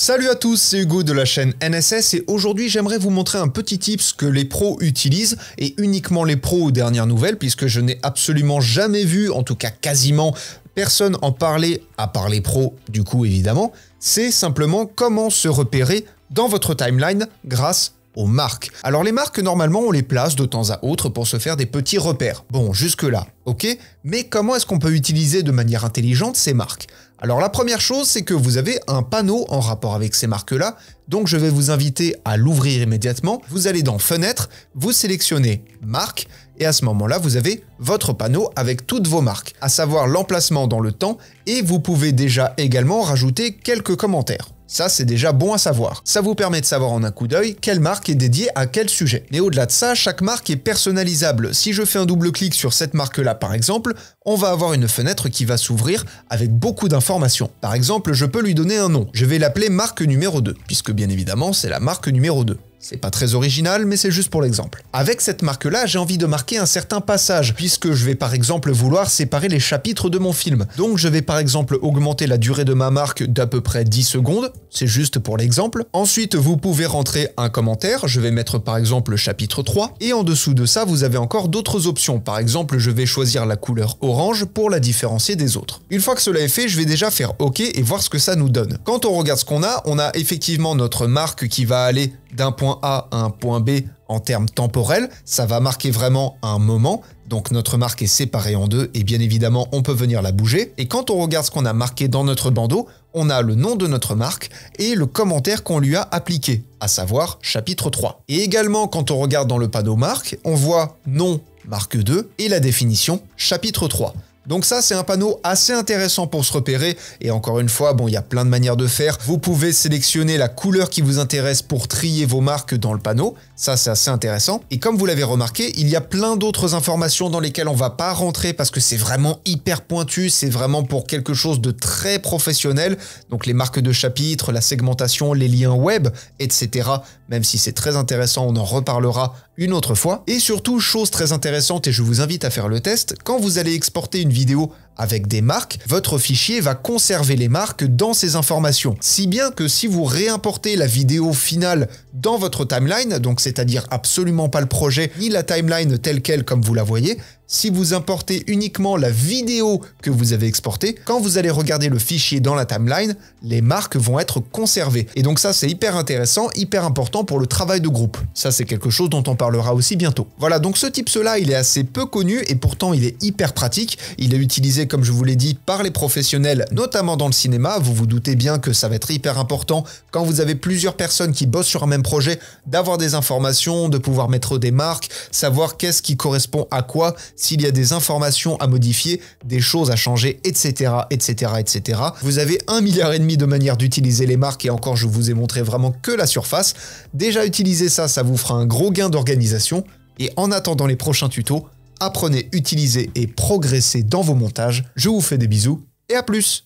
Salut à tous, c'est Hugo de la chaîne NSS et aujourd'hui j'aimerais vous montrer un petit tips que les pros utilisent et uniquement les pros aux dernières nouvelles puisque je n'ai absolument jamais vu, en tout cas quasiment personne en parler à part les pros du coup évidemment. C'est simplement comment se repérer dans votre timeline grâce aux marques. Alors les marques, normalement, on les place de temps à autre pour se faire des petits repères. Bon, jusque-là, ok, mais comment est-ce qu'on peut utiliser de manière intelligente ces marques? Alors la première chose, c'est que vous avez un panneau en rapport avec ces marques-là, donc je vais vous inviter à l'ouvrir immédiatement. Vous allez dans Fenêtre, vous sélectionnez Marques, et à ce moment-là, vous avez votre panneau avec toutes vos marques, à savoir l'emplacement dans le temps, et vous pouvez déjà également rajouter quelques commentaires. Ça, c'est déjà bon à savoir. Ça vous permet de savoir en un coup d'œil quelle marque est dédiée à quel sujet. Mais au-delà de ça, chaque marque est personnalisable. Si je fais un double-clic sur cette marque-là, par exemple, on va avoir une fenêtre qui va s'ouvrir avec beaucoup d'informations. Par exemple, je peux lui donner un nom. Je vais l'appeler marque numéro 2, puisque bien évidemment, c'est la marque numéro 2. C'est pas très original, mais c'est juste pour l'exemple. Avec cette marque-là, j'ai envie de marquer un certain passage, puisque je vais par exemple vouloir séparer les chapitres de mon film. Donc je vais par exemple augmenter la durée de ma marque d'à peu près 10 secondes, c'est juste pour l'exemple. Ensuite, vous pouvez rentrer un commentaire, je vais mettre par exemple le chapitre 3, et en dessous de ça, vous avez encore d'autres options. Par exemple, je vais choisir la couleur orange pour la différencier des autres. Une fois que cela est fait, je vais déjà faire OK et voir ce que ça nous donne. Quand on regarde ce qu'on a effectivement notre marque qui va aller d'un point A à un point B en termes temporels, ça va marquer vraiment un moment, donc notre marque est séparée en deux et bien évidemment on peut venir la bouger. Et quand on regarde ce qu'on a marqué dans notre bandeau, on a le nom de notre marque et le commentaire qu'on lui a appliqué, à savoir chapitre 3. Et également quand on regarde dans le panneau marque, on voit nom marque 2 et la définition chapitre 3. Donc ça, c'est un panneau assez intéressant pour se repérer. Et encore une fois, bon, il y a plein de manières de faire. Vous pouvez sélectionner la couleur qui vous intéresse pour trier vos marques dans le panneau. Ça, c'est assez intéressant. Et comme vous l'avez remarqué, il y a plein d'autres informations dans lesquelles on va pas rentrer parce que c'est vraiment hyper pointu. C'est vraiment pour quelque chose de très professionnel. Donc les marques de chapitres, la segmentation, les liens web, etc. Même si c'est très intéressant, on en reparlera une autre fois. Et surtout, chose très intéressante, et je vous invite à faire le test, quand vous allez exporter une vidéo avec des marques, votre fichier va conserver les marques dans ces informations. Si bien que si vous réimportez la vidéo finale dans votre timeline, donc c'est-à-dire absolument pas le projet, ni la timeline telle quelle comme vous la voyez, si vous importez uniquement la vidéo que vous avez exportée, quand vous allez regarder le fichier dans la timeline, les marques vont être conservées. Et donc ça, c'est hyper intéressant, hyper important pour le travail de groupe. Ça, c'est quelque chose dont on parlera aussi bientôt. Voilà, donc ce tips-là, il est assez peu connu et pourtant il est hyper pratique. Il est utilisé, comme je vous l'ai dit, par les professionnels, notamment dans le cinéma. Vous vous doutez bien que ça va être hyper important quand vous avez plusieurs personnes qui bossent sur un même projet, d'avoir des informations, de pouvoir mettre des marques, savoir qu'est-ce qui correspond à quoi, s'il y a des informations à modifier, des choses à changer, etc., etc., etc. Vous avez 1,5 milliard de manières d'utiliser les marques et encore, je vous ai montré vraiment que la surface. Déjà, utiliser ça, ça vous fera un gros gain d'organisation. Et en attendant les prochains tutos, apprenez, utilisez et progressez dans vos montages. Je vous fais des bisous et à plus!